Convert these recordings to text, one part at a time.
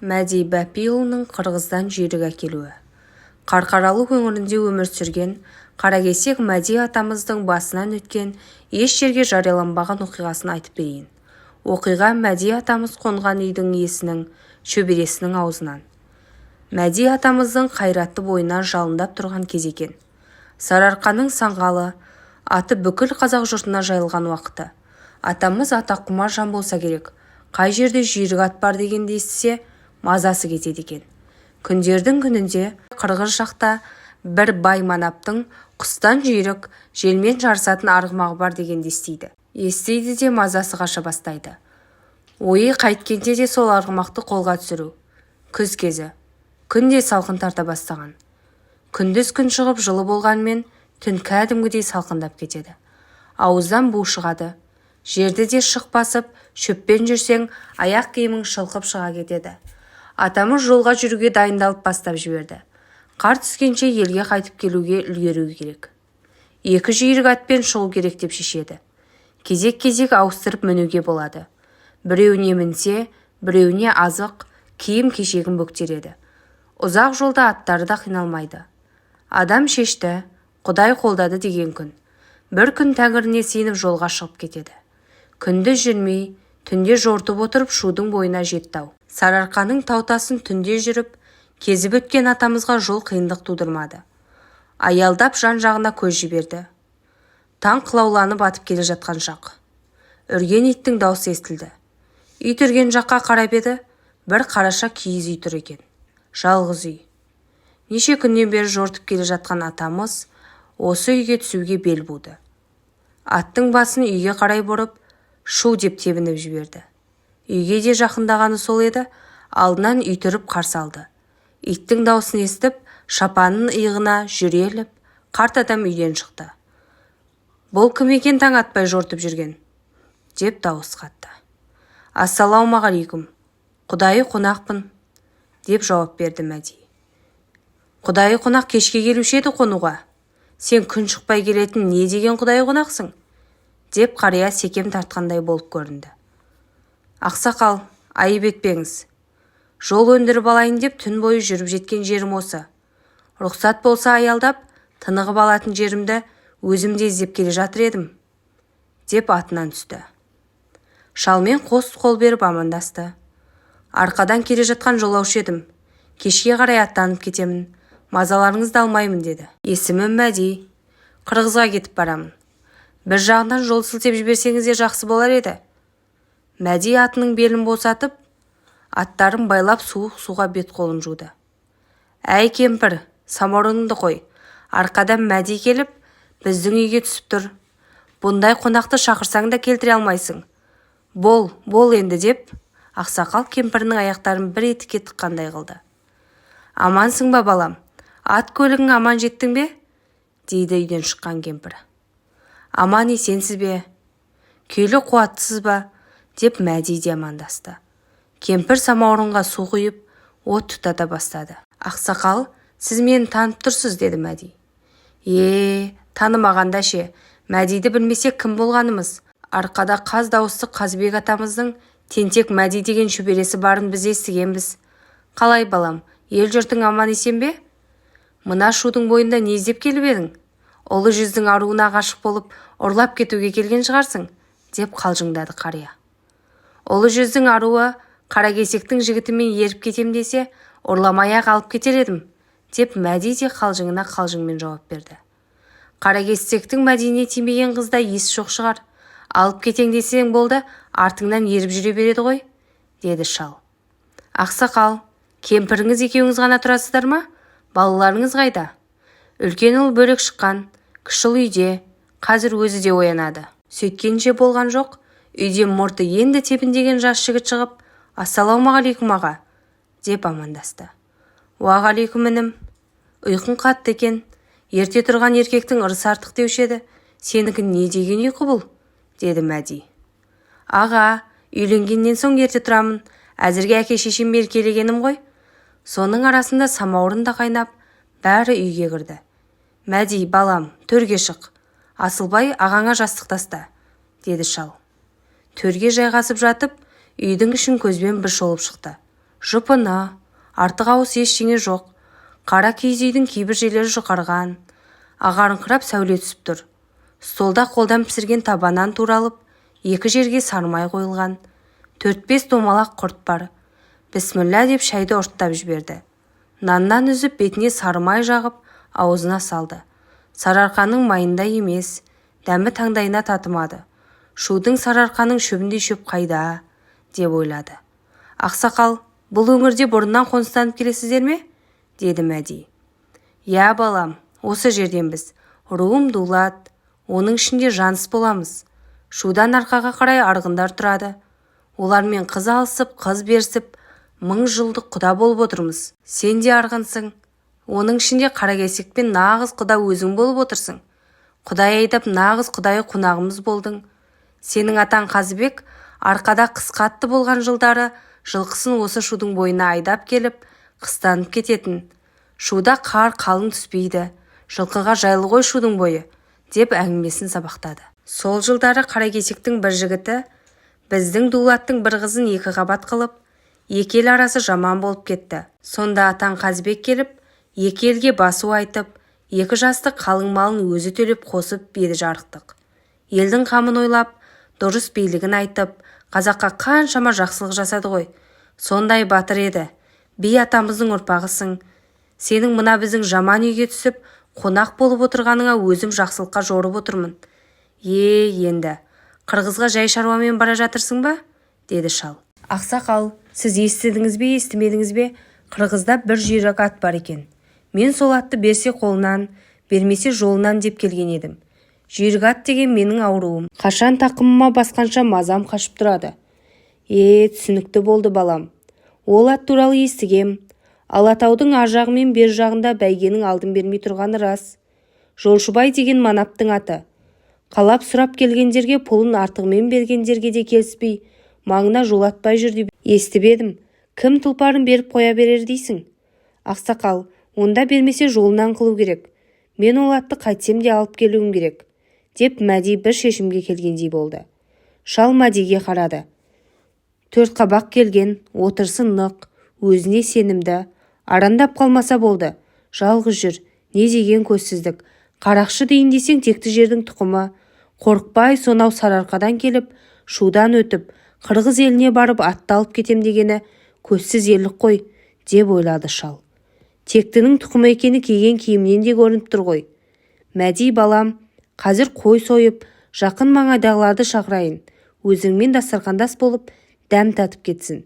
Мәди Бәпиұлының Қырғыздан жүйрік әкелуі. Қарқаралы өңірінде өмір сүрген Қаракесек Мәди атамыздың басынан өткен еш жерге жарияланбаған оқиғасын айтып берейін. Оқиға Мәди атамыз қонған үйдің иесінің шөбересінің аузынан. Мәди атамыздың қайратты бойына жалындап тұрған кез екен. Сарыарқаның саңғалы аты бүкіл қазақ жұртына жайылған уақыты. Атамыз атаққұмар жан болса керек. Қай жерде жүйрік ат бар дегенді естісе, мазасы кетеді екен. Күндердің күнінде қырғыз жақта бір бай манаптың құстан жүйрік, желмен жарысатын арғымағы бар дегенді естиді де мазасы қаша бастайды. Ойы қайткенде де сол арғымақты қолға түсіру. Күз кезі. Күнде салқын тарта бастаған. Күндіз күн шығып жылы болғанмен түн кәдімгідей салқындап кетеді. Ауыздан бу шығады. Жерді де шық басып, шөппен жүрсең, аяқ киімің шылқып шыға кетеді. Атамыз жолға жүруге дайындалып бастап жіберді. Қар түскенше елге қайтып келуге үлгеру керек. 2 жүйрік атпен шығу керек деп шешеді. Кезек-кезек ауыстырып мінуге болады. Біреуіне мінсе, біреуіне азық, киім-кешегін бөктереді. Ұзақ жолда аттары да қиналмайды. Адам шешті, Құдай қолдады деген күн. Бір күн тәңіріне сеніп жолға шығып кетеді. Күнді жүрмей, түнде жортып отырып шудың бойына жетті-ау. Сарыарқаның таутасын түнде жүріп, кезіп өткен атамызға жол қиындық тудырмады. Аялдап жан-жағына көз жіберді. Таң қылауланып атып келе жатқан шақ. Үрген иттің даусы естілді. Ит үрген жаққа қарап еді, бір қараша киіз үй тұр екен. Жалғыз үй. Неше күннен бері жортып келе жатқан атамыз осы үйге түсуге бел буды. Аттың басын үйге қарай бұрып, шу деп тебініп жіберді. Үйге де жақындағаны сол еді, алдынан үй тұрып қарсы алды. Иттің даусын естіп, шапанын иығына жүреліп, қарт адам үйден шықты. Бұл кім екен таң атпай жортып жүрген? Деп дауыс қатты. Ассалаумағалейкум, құдайы қонақпын, деп жауап берді Мәди. Құдайы қонақ кешке келуші еді қонуға. Сен күн шықпай келетін не деген құдайы қонақсың? Деп қария секем тартқандай болып көрінді. Ақсақал, айып етпеңіз. Жол өндіріп алайын деп түн бойы жүріп жеткен жерім осы. Рұқсат болса аялдап, тынығып алатын жерімді өзімде іздеп келе жатыр едім. Деп атынан түсті. Шалмен қос қол беріп амандасты. Арқадан келе жатқан жолаушы едім. Кешке қарай аттанып кетемін. Мазаларыңызды алмаймын деді. Есімім Мәди. Қырғызға кетіп барамын. Бір жағынан жол сілтеп жіберсеңіз де жақсы болар еді. Мәди атының белін босатып, аттарын байлап суық суға бет қолын жуды. Әй кемпір, самаурыныңды қой. Арқадан Мәди келіп, біздің үйге түсіп тұр. Бұндай қонақты шақырсаң да келтіре алмайсың. Бол енді деп, ақсақал кемпірінің аяқтарын бір етікке тыққандай қылды. Амансың ба балам? Ат көлігің аман жеттің бе? Дейді үйден шыққан кемпір. Аман есенсіз бе? Күйлі қуаттысыз ба? Деп Мәди де амандасты. Кемпір самаурынға су құйып, от тұтата бастады. Ақсақал, сіз мені танып тұрсыз, деді Мәди. Танымағанда ше, Мәдиді білмесек кім болғанымыз? Арқада қаз дауысты Қазбек атамыздың тентек Мәди деген шөбересі барын біз естігенбіз. Қалай балам, ел жұртың аман есен бе? Мына шудың бойында не іздеп келіп едің? Ұлы жүздің аруына ғашық болып, ұрлап кетуге келген шығарсың, деп қалжыңдады қария. Ұлы жүздің аруы Қаракесектің жігітімен еріп кетем десе, ұрламай-ақ алып кетер едім, деп Мәди де қалжыңына қалжыңмен жауап берді. Қаракесектің Мәдиіне тимеген қызда ес жоқ шығар. Алып кетең десең болды, артыңнан еріп жүре береді ғой, деді шал. Ақсақал, кемпіріңіз екеуіңіз ғана тұрасыздар ма? Балаларыңыз қайда? Үлкен ұл бөлек шыққан, кіші үйде, қазір өзі де оянады. Сөйткенше болған жоқ, үйден мұрты енді тепіндеген жас жігіт шығып, ассалаумағалейкум аға, деп амандасты. Уағалейкум інім. Ұйқың қатты екен. Ерте тұрған еркектің ырысы артық деуші еді. Сенікі не деген ұйқы бұл? Деді Мәди. Аға, үйленгеннен соң ерте тұрамын. Әзірге әке-шешем еркелегенім ғой. Соның арасында самаурын да қайнап, бәрі үйге кірді. Мәди, балам, төрге шық. Асылбай ағаңа жастық таста, деді шал. Төрге жайғасып жатып, үйдің ішін көзбен бір шолып шықты. жұпыны, артық ауыс ештеңе жоқ. Қара киіз үйдің кейбір жерлері жұқарған, ағарыңқырап сәуле түсіп тұр. Столда қолдан пісірген табаннан туралып, екі жерге сармай қойылған. 4-5 домалақ құрт бар. Бісміллә деп шайды ұрттап жіберді. Наннан үзіп бетіне сармай жағып, аузына салды. Сарыарқаның майында емес, дәмі таңдайына татымады. Шудың сарыарқаның шөбіндей шөп қайда, деп ойлады. Ақсақал, бұл өңірде бұрыннан қоныстанып келесіздер ме? Деді Мәди. Я балам, осы жерден біз. Руым дулат, оның ішінде жаныс боламыз. Шудан арқаға қарай арғындар тұрады. Олармен қыз алысып, қыз берсіп, 1000 жылдық құда болып отырмыз. Сен де арғынсың. Оның ішінде қаракесекпен нағыз құда өзің болып отырсың. Құдай айдап нағыз құдайы қонағымыз болдың. Сенің атаң Қазыбек арқада қыс қатты болған жылдары жылқысын осы шудың бойына айдап келіп, қыстанып кететін. Шуда қар қалың түспейді. Жылқыға жайлы ғой шудың бойы, деп әңгімесін сабақтады. Сол жылдары қаракесектің бір жігіті біздің дулаттың бір қызын 2 қабат қылып, екі ел арасы жаман болып кетті. Сонда атаң Қазыбек келіп, екі елге басу айтып, 2 жасты қалың малын өзі төлеп қосып беді жарықтық. Елдің қамын ойлап, дұрыс билігін айтып, қазаққа қаншама жақсылық жасады ғой. Сондай батыр еді. Би атамыздың ұрпағысың. Сенің мына біздің жаман үйге түсіп, қонақ болып отырғаныңа өзім жақсылыққа жорып отырмын. Енді, қырғызға жай шаруамен бара жатырсың ба? Деді шал. Ақсақал, сіз естідіңіз бе, естімедіңіз бе? Қырғызда бір жүйрік ат бар екен. Мен сол атты берсе қолынан, бермесе жолынан деп келген едім. Жүйрік ат деген менің ауруым. Қашан тақымыма басқанша мазам қашып тұрады. Түсінікті болды балам. Ол ат туралы естігем. Алатаудың ар жағы мен бер жағында бәйгенің алдын бермей тұрғаны рас. Жолшыбай деген манаптың аты. Қалап сұрап келгендерге пұлын артығымен бергендерге де келіспей, маңына жолатпай жүр деп естіп едім. Кім тұлпарын беріп қоя берер дейсің? Ақсақал, онда бермесе жолынан қылу керек. Мен ол атты қайтсем де алып келуім керек, деп Мәди бір шешімге келгендей болды. Шал Мәдиге қарады. 4 қабақ келген, отырсы нық, өзіне сенімді, арандап қалмаса болды. Жалғыз жүр, не деген көзсіздік. Қарақшы дейін десең текті жердің тұқымы. Қорықпай сонау Сарыарқадан келіп, шудан өтіп, қырғыз еліне барып атты алып кетем дегені көзсіз ерлік қой, деп ойлады шал. Тектінің тұқымы екені киген киімнен де көрініп тұр ғой. Мәди балам, қазір қой сойып, жақын маңайдағыларды шақырайын. Өзіңмен дастарқандас болып, дәм татып кетсін.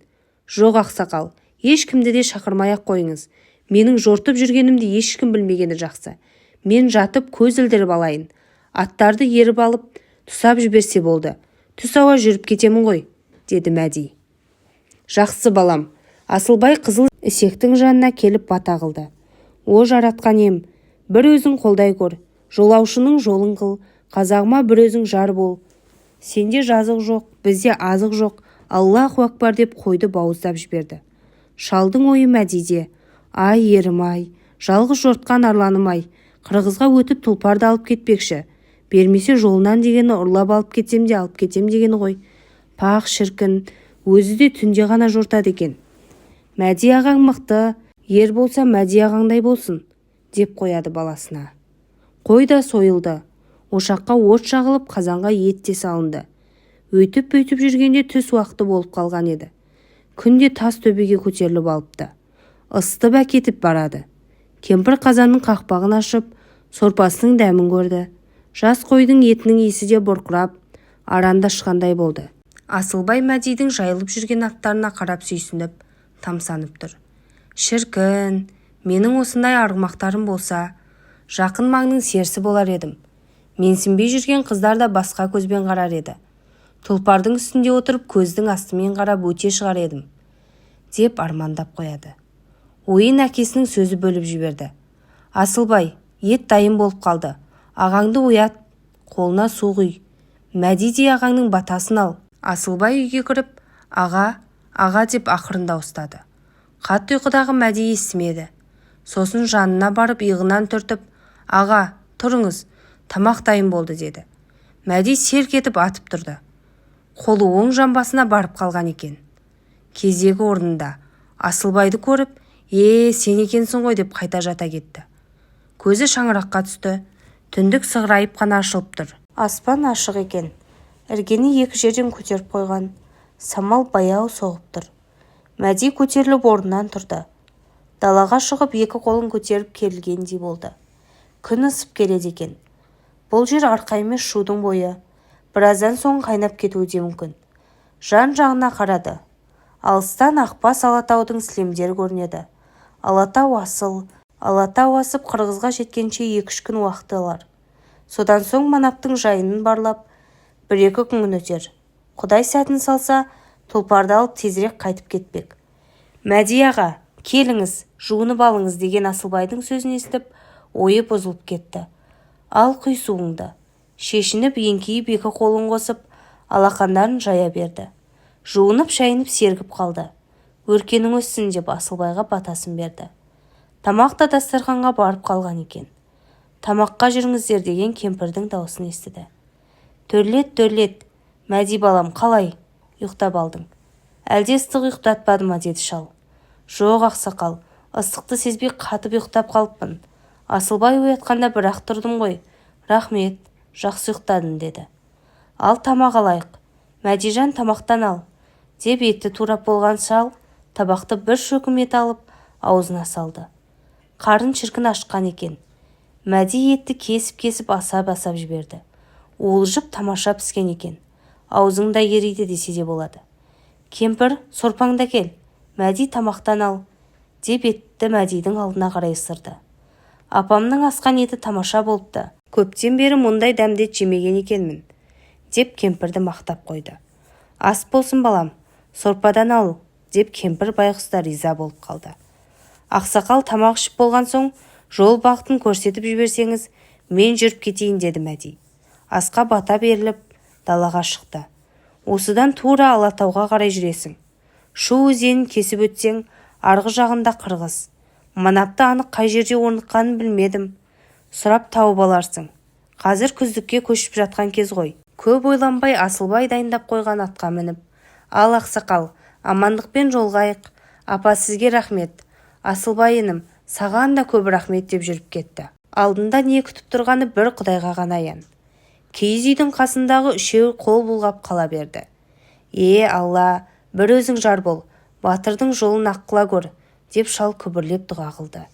Жоқ ақсақал, ешкімді де шақырмай-ақ қойыңыз. Менің жортып жүргенімді ешкім білмегені жақсы. Мен жатып көз ілдіріп алайын. Аттарды еріп алып, тұсап жіберсе болды. Түс ауа жүріп кетемін ғой, деді Мәди. Жақсы балам. Асылбай қызыл ісектің жанына келіп бата қылды. О жаратқан ем, бір өзің қолдай көр. Жолаушының жолын қыл, қазағыма бір өзің жар бол. Сенде жазық жоқ, бізде азық жоқ. Аллаху акбар деп қойды бауыздап жіберді. Шалдың ойы Мәдиде. Ай ерім-ай, жалғыз жортқан арланым-ай, қырғызға өтіп тұлпарды алып кетпекші. Бермесе жолынан дегені ұрлап алып кетсем де алып кетем дегені ғой. Пақ шіркін, өзі де түнде ғана жортады екен. Мәди ағаң мықты, ер болса Мәди ағаңдай болсын, деп қояды баласына. Қой да сойылды. Ошаққа от жағылып, қазанға ет те салынды. Өйтіп-өйтіп жүргенде түс уақыты болып қалған еді. Күнде тас төбеге көтеріліп алыпты. Ысытып әкетіп барады. Кемпір қазанның қақпағын ашып, сорпасының дәмін көрді. Жас қойдың етінің иісі де бұрқырап, арандашқандай болды. Асылбай Мәдидің жайылып жүрген аттарына қарап сүйсініп, тамсанып тұр. Шіркін, менің осындай арғымақтарым болса, жақын маңның серісі болар едім. Менсінбей жүрген қыздар да басқа көзбен қарар еді. Тұлпардың үстінде отырып көздің астымен қарап өте шығар едім, деп армандап қояды. Ойын әкесінің сөзі бөліп жіберді. Асылбай, ет дайын болып қалды. Ағаңды оят, қолына су құй. Мәди ағаңның батасын ал. Асылбай үйге кіріп, аға деп ақырын дауыстады. Қатты ұйқыдағы Мәди естімеді. Сосын жанына барып иығынан түртіп, аға, тұрыңыз, тамақ дайын болды, деді. Мәди селк етіп атып тұрды. Қолы оң жамбасына барып қалған екен. Кездегі орнында, Асылбайды көріп, сен екенсің ғой деп қайта жата кетті. Көзі шаңыраққа түсті. Түндік сығырайып қана ашылып тұр. Аспан ашық екен. Іргені екі жерден көтеріп қойған. Самал баяу соғып тұр. Мәди көтеріліп орнынан тұрды. Далаға шығып екі қолын көтеріп керілгендей болды. Күн ысып келеді екен. Бұл жер арқа емес шудың бойы. Біраздан соң қайнап кетуі де мүмкін. Жан-жағына қарады. Алыстан Ақбас Алатаудың сілемдері көрінеді. Алатау асыл. Алатау асып Қырғызға жеткенше 2-3 күн уақыт алар. Содан соң Манаптың жайынын барлап, 1-2 күн өтер. Құдай сәтін салса, тұлпарды алып тезірек қайтып кетпек. Мәди аға, келіңіз, жуынып алыңыз деген Асылбайдың сөзін естіп, ойы бұзылып кетті. Ал құй суыңды. Шешініп, еңкейіп екі қолын қосып, алақандарын жая берді. Жуынып, шайынып сергіп қалды. Өркенің өссін деп Асылбайға батасын берді. Тамақта дастарханға барып қалған екен. Тамаққа жүріңіздер деген кемпірдің даусын естіді. Төрлет, Мәди балам, қалай? Ұйықтап алдың. Әлде ыстық ұйықтатпады ма деді шал. Жоқ ақсақал, ыстықты сезбей қатып ұйықтап қалыппын. Асылбай оятқанда бір-ақ тұрдым ғой. Рахмет, жақсы ұйықтадың деді. Ал тамақ алайық. Мәдижан тамақтан ал. Деп етті турап болған шал табақты бір шөкім ет алып аузына салды. Қарын шіркін ашқан екен. Мәди етті кесіп асап жіберді. Уылжып тамаша піскен екен. Аузыңда ериді десе де болады. Кемпір, сорпаңда кел. Мәди тамақтан ал. Деп етті Мәдидің алдына қарай ысырды. Апамның асқан еті тамаша болыпты. Көптен бері мұндай дәмдет жемеген екенмін. Деп кемпірді мақтап қойды. Ас болсын балам, сорпадан ал. Деп кемпір байғұста риза болып қалды. Ақсақал тамақ ішіп болған соң, жол бақытын көрсетіп жіберсеңіз, мен жүріп кетейін деді Мәди. Асқа бата беріліп, далаға шықты. Осыдан тура Алатауға қарай жүресің. Шу өзенін кесіп өтсең, арғы жағында Қырғыз. Манапты анық қай жерде орныққанын білмедім. Сұрап тауып аларсың. Қазір күздікке көшіп жатқан кез ғой. Көп ойланбай Асылбай дайындап қойған атқа мініп. Ал ақсақал, амандықпен жолғайық. Апа сізге рахмет. Асылбай інім, саған да көп рахмет деп жүріп кетті. Алдында не күтіп тұрғаны бір Құдайға ғана аян. Киіз үйдің қасындағы үшеу қол бұлғап қала берді. Алла, бір өзің жар бол, батырдың жолын аққыла көр, деп шал күбірлеп дұға қылды.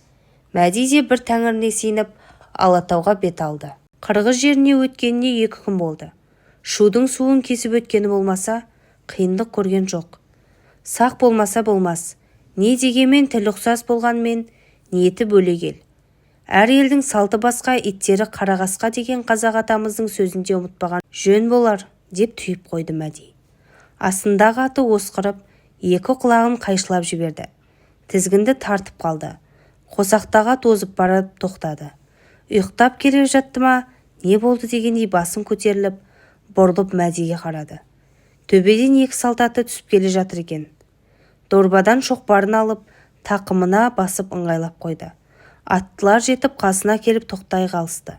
Мәди де бір тәңіріне сиініп, Алатауға бет алды. Қырғыз жеріне өткеніне 2 күн болды. Шудың суын кесіп өткені болмаса, қиындық көрген жоқ. Сақ болмаса болмас. Не дегенмен тіл ұқсас болғанмен, ниеті бөлегел. Әр елдің салты басқа, иттері қарағасқа деген қазақ атамыздың сөзінде ұмытпаған жөн болар, деп түйіп қойды Мәди. Астындағы аты осқырып, 2 құлағын қайшылап жіберді. Тізгінді тартып қалды. Қосақтаға тозып барып тоқтады. Ұйықтап келе жатты ма, не болды дегендей басын көтеріліп, бұрылып Мәдиге қарады. Төбеден 2 салт аты түсіп келе жатыр екен. Дорбадан шоқпарын алып, тақымына басып ыңғайлап қойды. Аттылар жетіп қасына келіп тоқтай қалысты.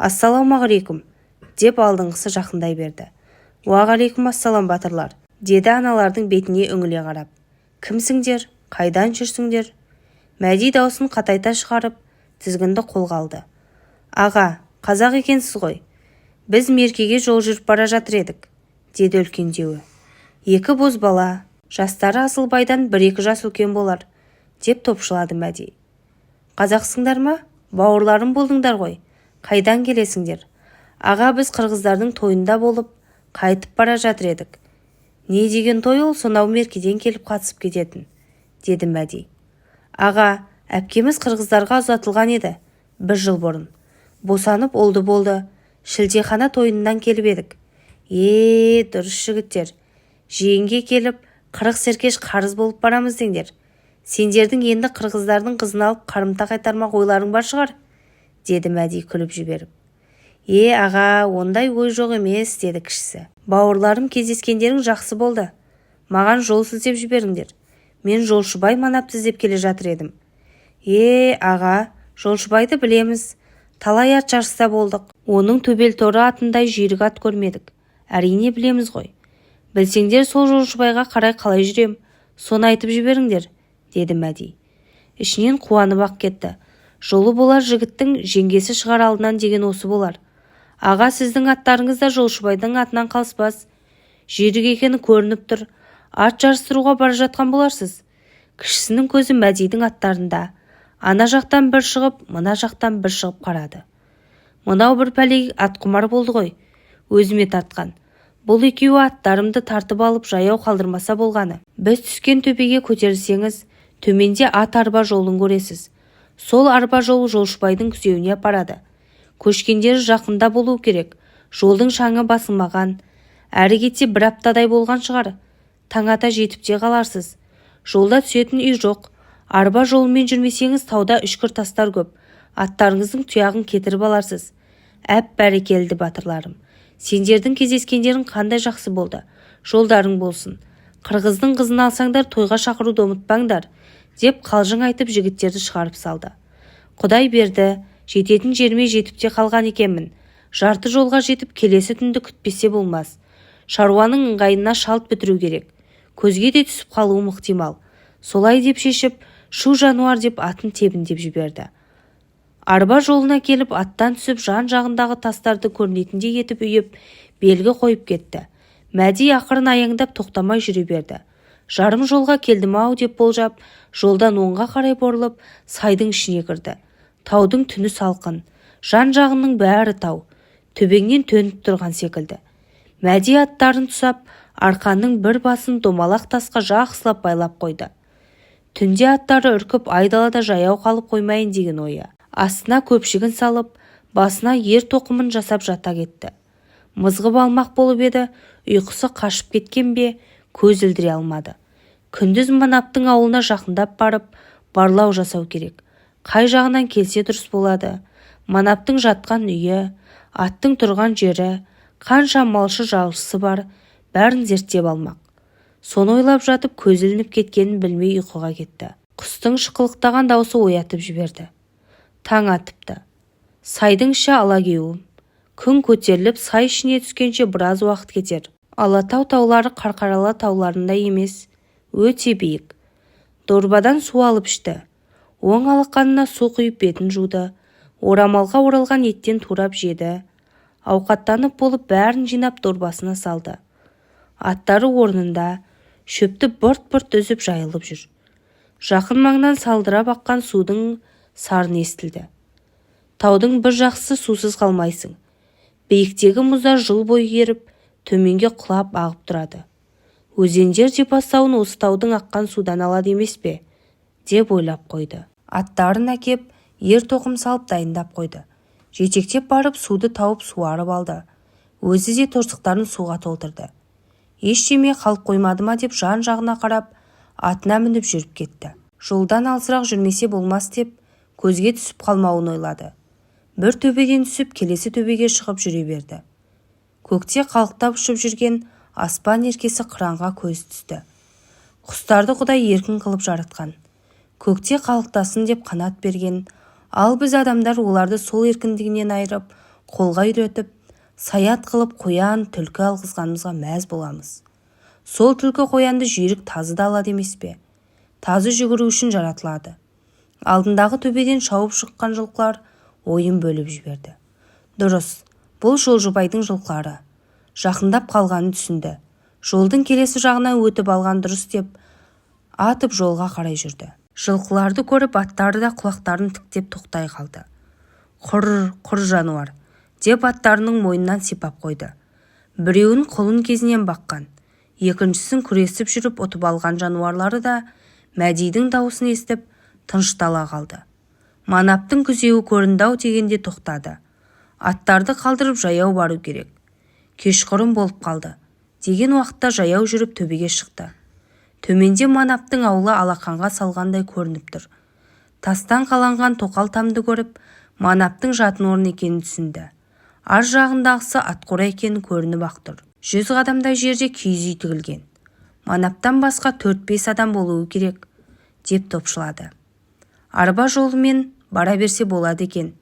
Ассаламағалейкум, деп алдыңғысы жақындай берді. Уағалейкум ассалам батырлар, деді аналардың бетіне үңіле қарап. Кімсіңдер, қайдан жүрсіңдер? Мәди даусын қатайта шығарып, тізгінді қолға алды. Аға, қазақ екенсіз ғой. Біз меркеге жол жүріп бара жатыр едік, деді үлкендеуі. 2 боз бала, жастары Асылбайдан 1-2 жас үлкен болар, деп топшылады Мәди. Қазақсыңдар ма? Бауырларым болдыңдар ғой. Қайдан келесіңдер? Аға, біз қырғыздардың тойында болып, қайтып бара жатыр едік. Не деген той ол, сонау меркеден келіп қатысып кететін, деді Мәди. Аға, әпкеміз қырғыздарға ұзатылған еді, 1 жыл бұрын. Босанып болды. Шілдехана тойынан келіп едік. Дұрыс жігіттер. Жиенге келіп, 40 серкеш қарыз болып барамыз деңдер. Сендердің енді қырғыздардың қызын алып қарымта қайтармақ ойларың бар шығар, деді Мәди күліп жіберіп. Аға, ондай ой жоқ емес, деді кішісі. Бауырларым кездескендерің жақсы болды. Маған жол сілтеп жіберіңдер. Мен Жолшыбай Манапты іздеп келе жатыр едім. Аға, Жолшыбайды білеміз. Талай ат жарыста болдық. Оның төбел торы атындай жүйрік ат көрмедік. Әрине білеміз ғой. Білсеңдер сол Жолшыбайға қарай қалай жүрем, соны айтып жіберіңдер, деді Мәди. Ішінен қуанып-ақ кетті. Жолы болар жігіттің жеңгесі шығар алдынан деген осы болар. Аға, сіздің аттарыңыз да Жолшыбайдың атынан қалыспас. Жүйрік екені көрініп тұр. Ат жарыстыруға бара жатқан боларсыз. Кішісінің көзі Мәдидің аттарында. Ана жақтан бір шығып, мына жақтан бір шығып қарады. Мынау бір пәлеге атқұмар болды ғой. Өзіме тартқан. Бұл екеуі аттарымды тартып алып жаяу қалдырмаса болғаны. Біз түскен төбеге көтерілсеңіз, төменде ат арба жолын көресіз. Сол арба жолы Жолшыбайдың күзеуіне апарады. Көшкендері жақында болу керек. Жолдың шаңы басылмаған. Әрі кетсе бір аптадай болған шығар. Таң ата жетіп те қаларсыз. Жолда түсетін үй жоқ. Арба жолымен жүрмесеңіз тауда үшкір тастар көп. Аттарыңыздың тұяғын кетіріп аларсыз. Әп бәрекелді батырларым. Сендердің кездескендерің қандай жақсы болды. Жолдарың болсын. Қырғыздың қызын алсаңдар тойға шақыруды ұмытпаңдар, деп қалжың айтып жігіттерді шығарып салды. Құдай берді, жететін жеріме жетіп те қалған екенмін. Жарты жолға жетіп келесі түнді күтпесе болмас. Шаруаның ыңғайына шалт бітіру керек. Көзге де түсіп қалуы ықтимал. Солай деп шешіп, шу жануар деп атын тебіндеп жіберді. Арба жолына келіп аттан түсіп жан-жағындағы тастарды көрінетіндей етіп үйіп, белгі қойып кетті. Мәди ақырын аяңдап тоқтамай жүре берді. Жарым жолға келдім-ау деп болжап, жолдан оңға қарай бұрылып, сайдың ішіне кірді. Таудың түні салқын, жан-жағының бәрі тау, төбеңнен төніп тұрған секілді. Мәди аттарын тұсап, арқанның бір басын домалақ тасқа жақсылап байлап қойды. Түнде аттары үркіп айдалада жаяу қалып қоймайын деген ойы. Астына көпшігін салып, басына ер тоқымын жасап жата кетті. Мызғып алмақ болып еді, ұйқысы қашып кеткен бе, көз ілдіре алмады. Күндіз Манаптың ауылына жақындап барып, барлау жасау керек. Қай жағынан келсе дұрыс болады. Манаптың жатқан үйі, аттың тұрған жері, қанша малшы жалшысы бар, бәрін зерттеп алмақ. Соны ойлап жатып көз ілініп кеткенін білмей ұйқыға кетті. Құстың шықылықтаған даусы оятып жіберді. Таң атыпты. Сайдың іші алагеуім. Күн көтеріліп сай ішіне түскенше біраз уақыт кетер. Алатау таулары Қарқаралы тауларында емес, өте биік. Дорбадан су алып ішті. Оң алақанына су құйып бетін жуды. Орамалға оралған еттен турап жеді. Ауқаттанып болып бәрін жинап дорбасына салды. Аттары орнында, шөпті бұрт-бұрт үзіп жайылып жүр. Жақын маңнан салдырап аққан судың сарын естілді. Таудың бір жақсысы сусыз қалмайсың. Биіктегі мұздар жыл бойы еріп, төменге құлап ағып тұрады. Өзендер де бастауын осы таудың аққан судан алады емес пе? Деп ойлап қойды. Аттарын әкеп, ер тоқым салып дайындап қойды. Жетектеп барып суды тауып суарып алды. Өзі де торсықтарын суға толтырды. Ештеме қалып қоймады ма деп жан-жағына қарап, атына мініп жүріп кетті. Жолдан алысырақ жүрмесе болмас деп, көзге түсіп қалмауын ойлады. Бір төбеден түсіп келесі төбеге шығып жүре берді. Көкте қалықтап ұшып жүрген аспан еркесі қыранға көз түсті. Құстарды Құдай еркін қылып жаратқан. Көкте қалықтасын деп қанат берген, ал біз адамдар оларды сол еркіндігінен айырып, қолға үйретіп, саят қылып қоян, түлкі алғызғанымызға мәз боламыз. Сол түлкі қоянды жүйрік тазы да алады емес пе? Тазы жүгіру үшін жаратылады. Алдындағы төбеден шауып шыққан жылқылар ойын бөліп жіберді. Дұрыс, бұл Жолшыбайдың жылқылары. Жақындап қалғанын түсінді. Жолдың келесі жағынан өтіп алған дұрыс деп, атып жолға қарай жүрді. Жылқыларды көріп аттары да құлақтарын тіктеп тоқтай қалды. Құр жануар, деп аттарының мойнынан сипап қойды. Біреуін құлын кезінен баққан, екіншісін күресіп жүріп ұтып алған жануарлары да Мәдидің даусын естіп тыныштала қалды. Манаптың күзеуі көрінді-ау дегенде тоқтады. Аттарды қалдырып жаяу бару керек. Кешқұрым болып қалды. Деген уақытта жаяу жүріп төбеге шықты. Төменде Манаптың аулы алақанға салғандай көрініп тұр. Тастан қаланған тоқал тамды көріп, Манаптың жатын орын екенін түсінді. Ар жағындағысы атқора екені көрініп ақ тұр. 100 қадамдай жерде киіз үй тігілген. Манаптан басқа 4-5 адам болуы керек, деп топшылады. Арба жолымен бара берсе болады екен,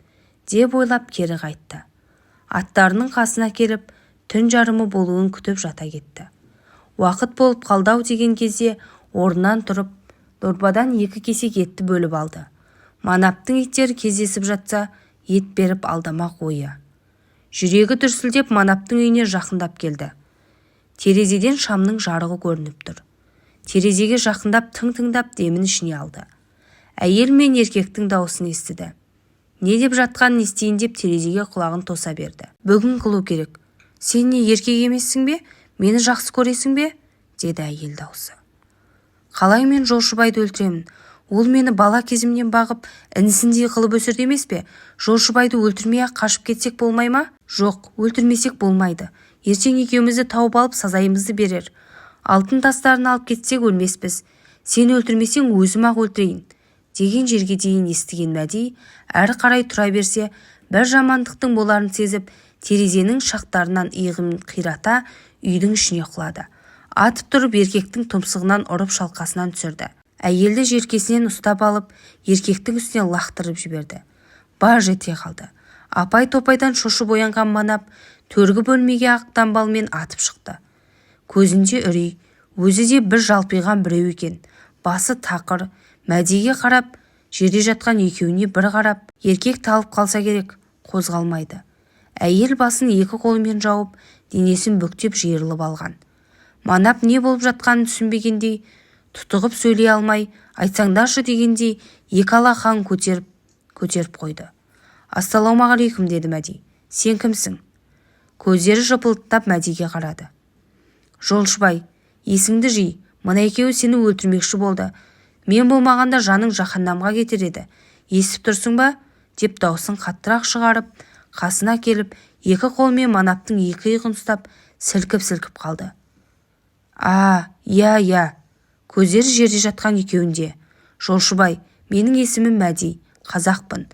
деп ойлап кері қайтты. Аттарының қасына келіп, түн жарымы болуын күтіп жата кетті. Уақыт болып қалды-ау деген кезде орнынан тұрып, дорбадан 2 кесек етті бөліп алды. Манаптың иттері кездесіп жатса, ет беріп алдамақ ойы. Жүрегі дүрсілдеп Манаптың үйіне жақындап келді. Терезеден шамның жарығы көрініп тұр. Терезеге жақындап тың-тыңдап демін ішіне алды. Әйел мен еркектің дауысын естіді. Не деп жатқанын естейін деп терезеге құлағын тоса берді. Бүгін қылу керек. Сен не еркек емессің бе? Мені жақсы көресің бе? Деді әйел дауысы. Қалай мен Жолшыбайды өлтіремін? Ол мені бала кезімнен бағып, інісіндей қылып өсірді емес пе? Жолшыбайды өлтірмей-ақ қашып кетсек болмай ма? Жоқ, өлтірмесек болмайды. Ертең екеумізді тауып алып сазайымызды берер. Алтын тастарын алып кетсек өлмеспіз. Сен өлтірмесең өзім-ақ өлтірейін. Деген жерге дейін естіген Мәди әрі қарай тұра берсе, бір жамандықтың боларын сезіп, терезенің шақтарынан иығын қирата үйдің ішіне құлады. Атып тұрып еркектің тұмсығынан ұрып шалқасынан түсірді. Әйелді жеркесінен ұстап алып, еркектің үстіне лақтырып жіберді. Баж ете қалды. Апай-топайдан шошып оянған Манап төргі бөлмеге ақ дамбалмен атып шықты. Көзінде үрей, өзі де бір жалпиған біреу екен. Басы тақыр, Мәдиге қарап, жерде жатқан екеуіне бір қарап, еркек талып қалса керек, қозғалмайды. Әйел басын 2 қолымен жауып, денесін бүктеп жиырылып алған. Манап не болып жатқанын түсінбегендей, тұтығып сөйлей алмай, айтсаңдаршы дегендей, 2 алақанын көтеріп қойды. Ассалаумағалейкум деді Мәди. Сен кімсің? Көздері жыпылықтап Мәдиге қарады. Жолшыбай, есіңді жи, мына екеуі сені өлтірмекші болды. Мен болмағанда жаның жаһаннамға кетер еді. Естіп тұрсың ба? Деп даусын қаттырақ шығарып, қасына келіп, 2 қолымен Манаптың 2 иығын ұстап, сілкіп қалды. Я. Көздері жерде жатқан екеуінде. Жолшыбай, менің есімім Мәди, қазақпын.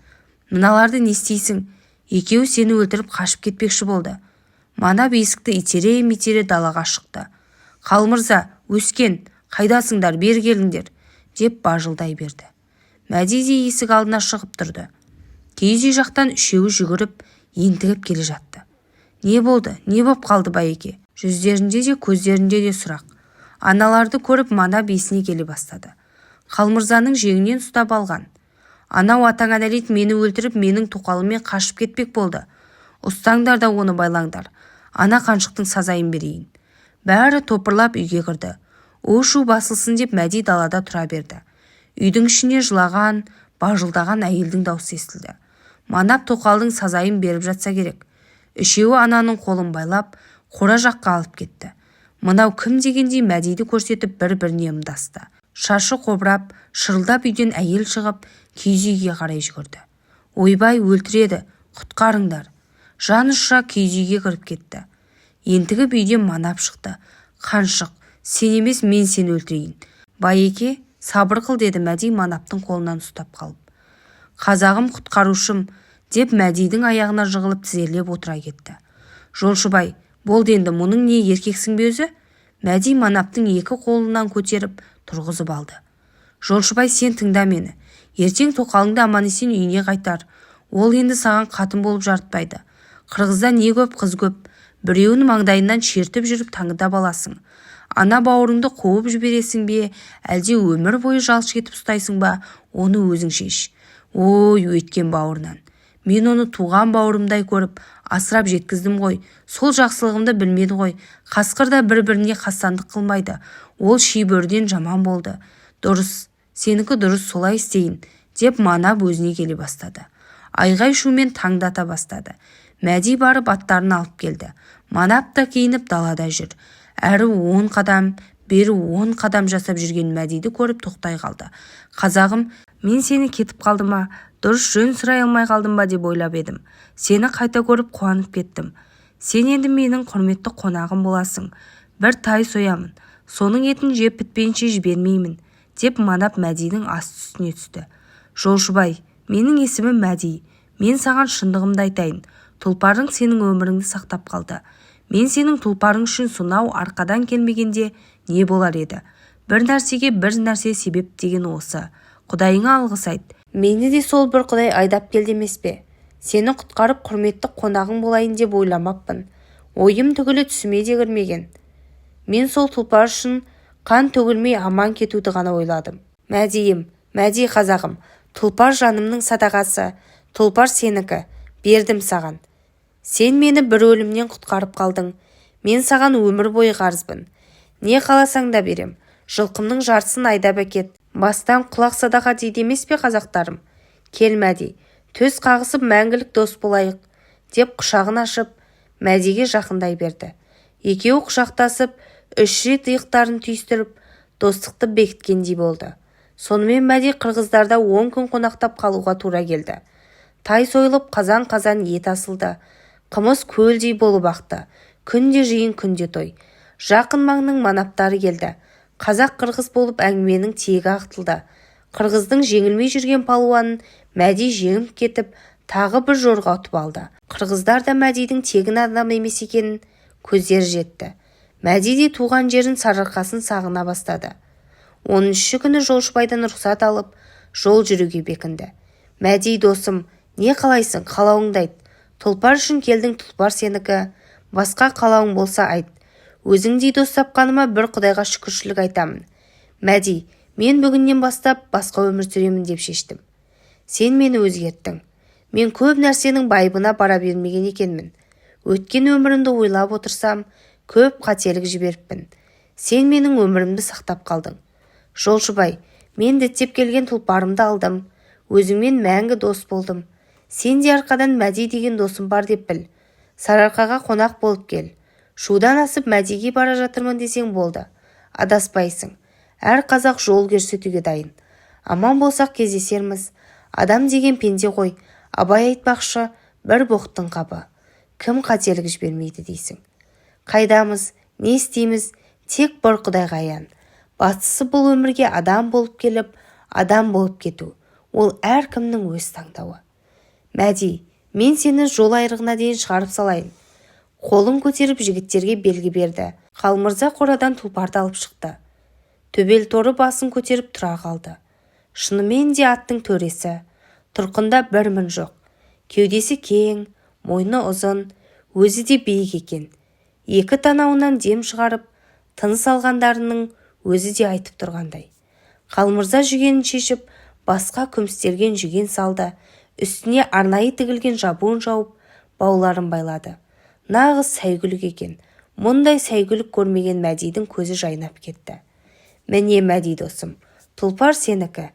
Мыналарды не істейсің? Екеуі сені өлтіріп қашып кетпекші болды. Манап есікті итере далаға шықты. Қалмырза, өскен, қайдасыңдар, бер келіңдер, деп бажылдай берді. Мәди де есік алдына шығып тұрды. Киіз үй жақтан 3-еуі жүгіріп, ентігіп келе жатты. Не болды? Не боп қалды Байеке? Жүздерінде де көздерінде де сұрақ. Аналарды көріп Манап есіне келе бастады. Қалмырзаның жеңінен ұстап алған. Анау атаңа нәлет мені өлтіріп, менің тоқалыммен қашып кетпек болды. Ұстаңдар да оны байлаңдар. Ана қаншықтың сазайын берейін. Бәрі топырлап үйге кірді. У-шу басылсын деп Мәди далада тұра берді. Үйдің ішіне жылаған, бажылдаған әйелдің даусы естілді. Манап тоқалдың сазайын беріп жатса керек. 3-еуі ананың қолын байлап, қора жаққа алып кетті. Мынау кім дегендей Мәдиді көрсетіп бір-біріне ымдасты. Шашы қобырап, шырылдап үйден әйел шығып, киіз үйге қарай жүгірді. Ойбай, өлтіреді, құтқарыңдар. Жан ұша киіз үйге кіріп кетті. Ентігіп үйден Манап шықты. Қаншық, сен емес, мен сені өлтірейін. Байеке, сабыр қыл деді Мәди Манаптың қолынан ұстап қалып. Қазағым, құтқарушым, деп Мәдидің аяғына жығылып тізерлеп отыра кетті. Жолшыбай, болды енді, мұның не, еркексің бе өзі? Мәди Манаптың 2 қолынан көтеріп тұрғызып алды. Жолшыбай, сен тыңда мені. Ертең тоқалыңды аман-есен үйіне қайтар. Ол енді саған қатын болып жарытпайды. Қырғызда не көп, қыз көп. Біреуін маңдайынан шертіп жүріп таңдап аласың. Ана бауырыңды қуып жібересің бе, әлде өмір бойы жалшы етіп ұстайсың ба, оны өзің шеш. Ой, өткен бауырынан. Мен оны туған бауырымдай көріп, асырап жеткіздім ғой. Сол жақсылығымды білмеді ғой. Қасқыр да бір-біріне қастандық қылмайды. Ол шибөрден жаман болды. Дұрыс, сенікі дұрыс, солай істейін, деп Манап өзіне келе бастады. Айғай шумен таңдата бастады. Мәди барып аттарын алып келді. Манап та киініп далада жүр. Әрі 10 қадам, бері 10 қадам жасап жүрген Мәдиді көріп тоқтай қалды. Қазағым, мен сені кетіп қалдым ма, дұрыс жөн сұрай алмай қалдым ба деп ойлап едім. Сені қайта көріп қуанып кеттім. Сен енді менің құрметті қонағым боласың. Бір тай соямын, соның етін жеп бітпейінше жібермеймін, деп Манап Мәдидің асты-үстіне түсті. Жолшыбай, менің есімім Мәди. Мен саған шындығымды айтайын. Тұлпарың сенің өміріңді сақтап қалды. Мен сенің тұлпарың үшін сонау арқадан келмегенде не болар еді? Бір нәрсеге бір нәрсе себеп деген осы. Құдайыңа алғыс айт. Мені де сол бір құдай айдап келді емес пе? Сені құтқарып құрметті қонағың болайын деп ойламаппын. Ойым түгілі түсіме де кірмеген. Мен сол тұлпар үшін қан төгілмей аман кетуді ғана ойладым. Мәдиім, мәди қазағым, тұлпар жанымның садағасы, тұлпар сенікі, бердім саған. Сен мені бір өлімнен құтқарып қалдың. Мен саған өмір бойы қарызбын. Не қаласаң да берем. Жылқымның жартысын айдап әкет. Бастан құлақ садаға дейді емес пе қазақтарым? Кел Мәди, төс қағысып мәңгілік дос болайық, деп құшағын ашып, Мәдиге жақындай берді. Екеуі құшақтасып, 3 рет иықтарын түйістіріп, достықты бекіткендей болды. Сонымен Мәди қырғыздарда 10 күн қонақтап қалуға тура келді. Тай сойылып, қазан-қазан ет асылды. Қымыз көлдей болып ақты. Күнде жиын, күнде той. Жақын маңның манаптары келді. Қазақ-қырғыз болып әңгіменің тиегі ақтылды. Қырғыздың жеңілмей жүрген палуанын Мәди жеңіп кетіп, тағы бір жорға ұтып алды. Қырғыздар да Мәдидің тегін адам емес екенін көздері жетті. Мәди де туған жерін сарыарқасын сағына бастады. 13-ші күні Жолшыбайдан рұқсат алып, жол жүруге бекінді. Мәди досым, не қалайсың, қалауыңды айт. Тұлпар үшін келдің, тұлпар сенікі. Басқа қалауың болса айт. Өзіңдей дос тапқаныма бір Құдайға шүкіршілік айтамын. Мәди, мен бүгіннен бастап басқа өмір сүремін деп шештім. Сен мені өзгерттің. Мен көп нәрсенің байыбына бара бермеген екенмін. Өткен өмірімді ойлап отырсам, көп қателік жіберіппін. Сен менің өмірімді сақтап қалдың. Жолшыбай, мен діттеп келген тұлпарымды алдым. Өзіңмен мәңгі дос болдым. Сен де арқадан Мәди деген досым бар деп біл. Сарыарқаға қонақ болып кел. Шудан асып Мәдиге бара жатырмын десең болды. Адаспайсың. Әр қазақ жол көрсетуге дайын. Аман болсақ кездесерміз. Адам деген пенде ғой. Абай айтпақшы, бір боқтың қабы. Кім қателік жібермейді дейсің. Қайдамыз, не істейміз, тек бір Құдайға аян. Бастысы бұл өмірге адам болып келіп, адам болып кету. Ол әркімнің өз таңдауы. Мәди, мен сені жол айрығына дейін шығарып салайын. Қолын көтеріп жігіттерге белгі берді. Қалмырза қорадан тұлпарды алып шықты. Төбел торы басын көтеріп тұра қалды. Шынымен де аттың төресі. Тұрқында бір мін жоқ. Кеудесі кең, мойны ұзын, өзі де биік екен. Екі танауынан дем шығарып, тыныс алғандарының өзі де айтып тұрғандай. Қалмырза жүгенін шешіп, басқа күмістелген жүген салды. Үстіне арнайы тігілген жабуын жауып, бауларын байлады. Нағыз сәйгүлік екен. Мұндай сәйгүлік көрмеген Мәдидің көзі жайнап кетті. Міне Мәди досым, тұлпар сенікі.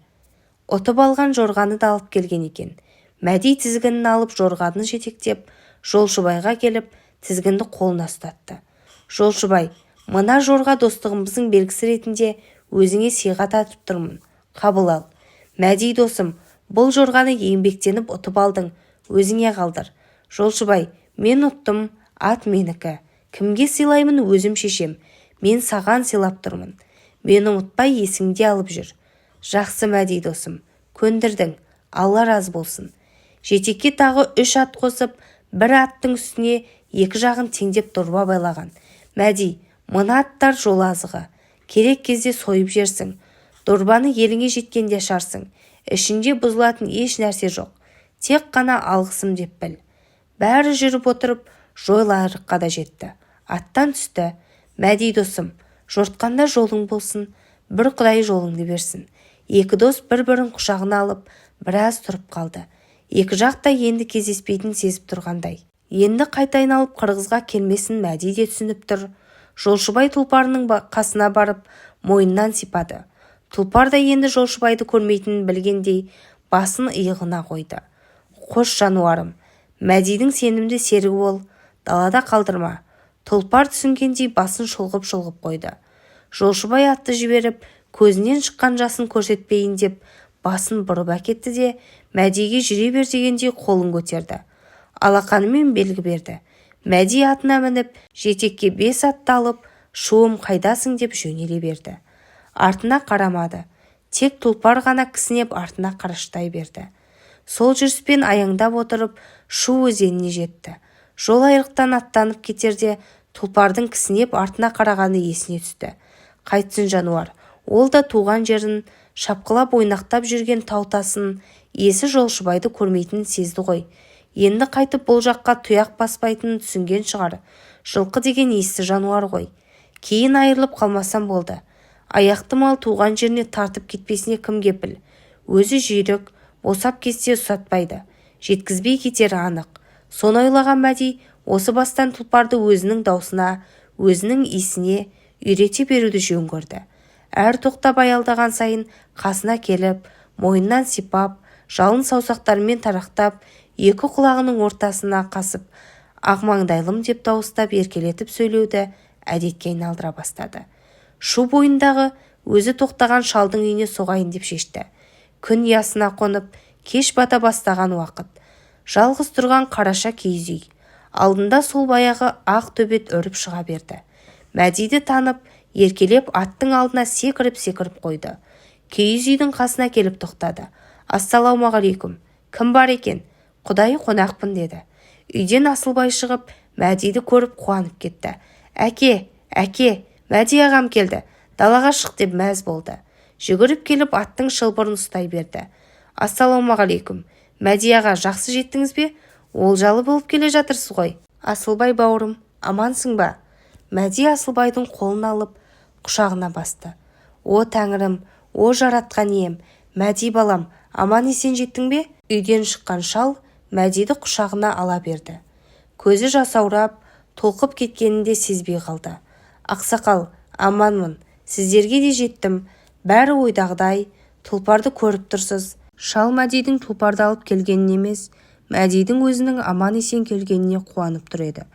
Ұтып алған жорғаны да алып келген екен. Мәди тізгінін алып жорғаны жетектеп, Жолшыбайға келіп, тізгінді қолына ұстатты. Жолшыбай, мына жорға достығымыздың белгісі ретінде өзіңе сыйға татып тұрмын. Қабыл ал. Мәди досым, бұл жорғаны еңбектеніп ұтып алдың, өзіңе қалдыр. Жолшыбай, мен ұттым, ат менікі. Кімге сыйлаймын өзім шешем. Мен саған сыйлап тұрмын. Мені ұмытпай есіңде алып жүр. Жақсы Мәди досым, көндірдің, Алла разы болсын. Жетекке тағы 3 ат қосып, бір аттың үстіне 2 жағын теңдеп дорба байлаған. Мәди, мына аттар жол азығы. Керек кезде сойып жерсің. Дорбаны еліңе жеткенде ашарсың. Ішінде бұзылатын еш нәрсе жоқ. Тек қана алғысым деп біл. Бәрі жүріп отырып, жойл айрыққа да жетті. Аттан түсті. Мәди досым, жортқанда жолың болсын, бір Құдай жолыңды берсін. Екі дос бір-бірін құшағына алып, біраз тұрып қалды. Екі жақта енді кездеспейтін сезіп тұрғандай. Енді қайта айналып Қырғызға келмесін Мәди де түсініп тұр. Жолшыбай тұлпарының қасына барып, мойнынан сипады. Тұлпар да енді Жолшыбайды көрмейтінін білгендей, басын иығына қойды. Қош жануарым, Мәдидің сенімді серігі бол, далада қалдырма. Тұлпар түсінгендей басын шұлғып-шұлғып қойды. Жолшыбай атты жіберіп, көзінен шыққан жасын көрсетпейін деп, басын бұрып әкетті де, Мәдиге жүре бер дегендей қолын көтерді. Алақанымен белгі берді. Мәди атына мініп, жетекке 5 атты алып, шуым қайдасың деп жөнеле берді. Артына қарамады. Тек тұлпар ғана кісінеп артына қараштай берді. Сол жүріспен аяңдап отырып, Шу өзеніне жетті. Жол айрықтан аттанып кетерде, тұлпардың кісінеп артына қарағаны есіне түсті. Қайтсын жануар, ол да туған жерін, шапқылап ойнақтап жүрген таутасын, есі Жолшыбайды көрмейтінін сезді ғой. Енді қайтып бұл жаққа тұяқ баспайтынын түсінген шығар. Жылқы деген есті жануар ғой. Кейін айырылып қалмасам болды. Аяқты мал туған жеріне тартып кетпесіне кім кепіл? Өзі жүйрік, босап кетсе ұсатпайды, жеткізбей кетері анық. Соны ойлаған Мәди осы бастан тұлпарды өзінің даусына, өзінің исіне үйрете беруді жөн көрді. Әр тоқтап аялдаған сайын қасына келіп, мойнынан сипап, жалын саусақтарымен тарақтап, екі құлағының ортасына қасып, ағмаңдайлым деп дауыстап еркелетіп сөйлеуді әдетке айналдыра бастады. Шу бойындағы өзі тоқтаған шалдың үйіне соғайын деп шешті. Күн ясына қонып, кеш бата бастаған уақыт. Жалғыз тұрған қараша киіз үй. Алдында сол баяғы ақ төбет үріп шыға берді. Мәдиді танып, еркелеп аттың алдына секіріп қойды. Киіз үйдің қасына келіп тоқтады. Ассалаумағалейкум. Кім бар екен? Құдайы қонақпын деді. Үйден Асылбай шығып, Мәдиді көріп қуанып кетті. Әке, Мәди ағам келді. Далаға шық деп мәз болды. Жүгіріп келіп аттың шылбырын ұстай берді. Ассалаумағалейкум. Мәди аға, жақсы жеттіңіз бе? Олжалы болып келе жатырсыз ғой. Асылбай бауырым, амансың ба? Мәди Асылбайдың қолын алып, құшағына басты. О тәңірім, о жаратқан ием, Мәди балам, аман есен жеттің бе? Үйден шыққан шал Мәдиді құшағына ала берді. Көзі жасаурап, толқып кеткенінде сезбей қалды. Ақсақал, аманмын, сіздерге де жеттім, бәрі ойдағыдай, тұлпарды көріп тұрсыз. Шал Мәдидің тұлпарды алып келгенін емес, Мәдидің өзінің аман есен келгеніне қуанып тұр еді.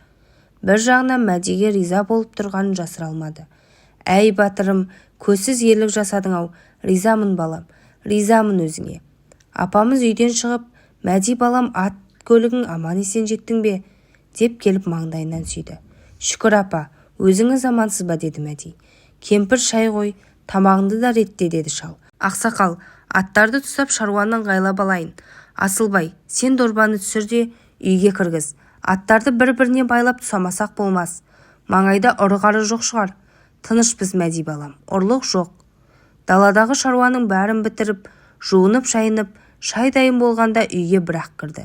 Бір жағынан Мәдиге риза болып тұрғанын жасыра алмады. Әй батырым, көзсіз ерлік жасадың-ау, ризамын балам, ризамын өзіңе. Апамыз үйден шығып, Мәди балам, ат көлігің аман есен жеттің бе? Деп келіп маңдайынан сүйді. Шүкір апа, өзіңіз амансыз ба? Деді Мәди. Кемпір шай қой, тамағыңды да ретте, деді шал. Ақсақал, аттарды тұсап шаруаның ғайлап алайын. Асылбай, сен дорбаны түсір де үйге кіргіз. Аттарды бір-біріне байлап тұсамасақ болмас. Маңайда ұры-қары жоқ шығар. Тыныш Мәди балам, ұрлық жоқ. Даладағы шаруаның бәрін бітіріп, жуынып шайынып, шай дайын болғанда үйге бір-ақ кірді.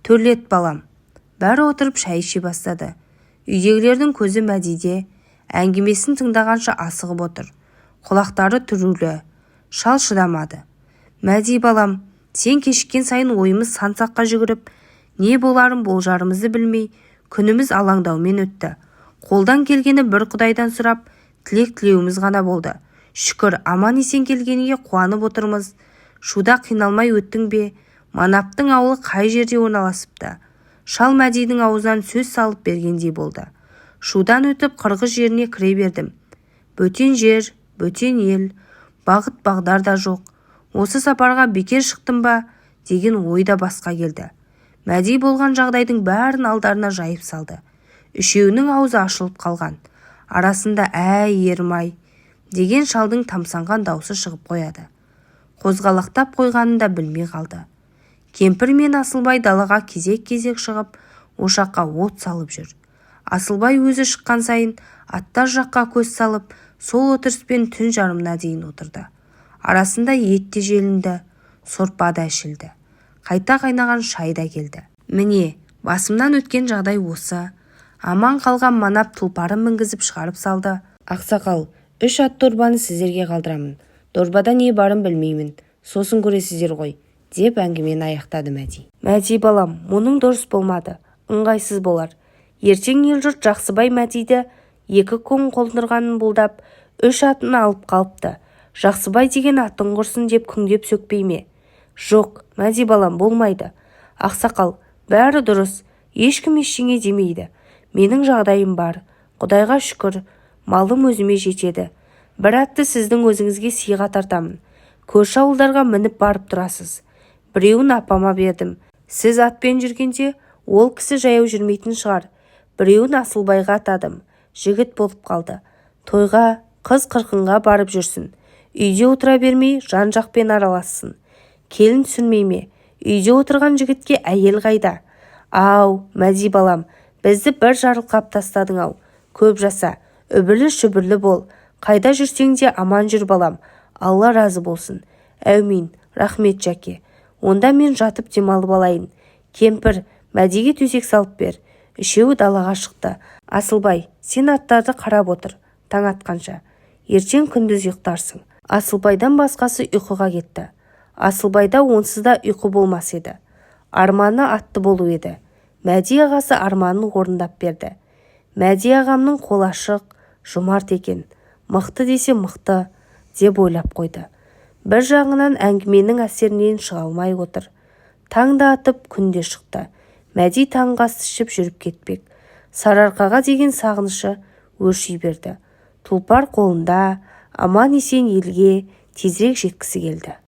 Төрлет балам. Бәрі отырып шай іше бастады. Үйдегілердің көзі Мәдиде, әңгімесін тыңдағанша асығып отыр. Құлақтары түрулі. Шал шыдамады. Мәди балам, сен кешіккен сайын ойымыз сан-саққа жүгіріп, не боларын болжарымызды білмей, күніміз алаңдаумен өтті. Қолдан келгені бір Құдайдан сұрап, тілек тілеуіміз ғана болды. Шүкір, аман есен келгенге қуанып отырмыз. Шуда қиналмай өттің бе? Манаптың ауылы қай жерде орналасыпты? Шал Мәдидің аузынан сөз салып бергендей болды. Шудан өтіп қырғыз жеріне кіре бердім. Бөтен жер, бөтен ел, бағыт-бағдар да жоқ. Осы сапарға бекер шықтым ба деген ой да басқа келді. Мәди болған жағдайдың бәрін алдарына жайып салды. Үшеуінің аузы ашылып қалған. Арасында әй ермай деген шалдың тамсанған даусы шығып қояды. Қозғалақтап қойғанын да білмей қалды. Кемпір мен Асылбай далаға кезек-кезек шығып, ошаққа от салып жүр. Асылбай өзі шыққан сайын аттар жаққа көз салып, сол отырыспен түн жарымына дейін отырды. Арасында ет те желінді, сорпа да ішілді. Қайта қайнаған шай да келді. Міне, басымнан өткен жағдай осы. Аман қалған манап тұлпарын мінгізіп шығарып салды. Ақсақал, 3 ат дорбаны сіздерге қалдырамын. Дорбада не барын білмеймін. Сосын көресіздер ғой, деп әңгімені аяқтады Мәди. Мәди балам, мұның дұрыс болмады. Ыңғайсыз болар. Ертең ел-жұрт Жақсыбай Мәдиді 2 күн қолдырғанын бұлдап, 3 атын алып қалыпты. Жақсыбай деген атын құрсын деп күңдеп сөкпей ме? Жоқ, Мәди балам, болмайды. Ақсақал, бәрі дұрыс. Ешкім ештеңе демейді. Менің жағдайым бар. Құдайға шүкір, малым өзіме жетеді. Бір атты сіздің өзіңізге сыйға тартамын. Көрші ауылдарға мініп барып тұрасыз. Біреуін апама бердім. Сіз атпен жүргенде ол кісі жаяу жүрмейтін шығар. Біреуін Асылбайға атадым. Жігіт болып қалды. Тойға, қыз қырқынға барып жүрсін. Үйде отыра бермей жан-жақпен аралассын. Келін түсінмей ме? Үйде отырған жігітке әйел қайда? Ау, Мәди балам, бізді бір жарылқап тастадың-ау. Көп жаса, үбірлі-шүбірлі бол. Қайда жүрсең де аман жүр балам. Алла разы болсын. Әумин, рахмет жәке. Онда мен жатып демалып алайын. Кемпір, Мәдиге төсек салып бер. Үшеуі далаға шықты. Асылбай, сен аттарды қарап отыр, таң атқанша. ертең күндіз ұйықтарсың. Асылбайдан басқасы ұйқыға кетті. Асылбайда онсыз да ұйқы болмас еді. Арманы атты болу еді. Мәди ағасы арманын орындап берді. Мәди ағамның қолы ашық, жомарт екен. Мықты десе мықты деп ойлап қойды. Бір жағынан әңгіменің әсерінен шыға алмай отыр. Таң да атып, күн де шықты. Мәди таңғы ас ішіп жүріп кетпек. Сарыарқаға деген сағынышы өрши берді. Тұлпар қолында, аман-есен елге тезірек жеткісі келді.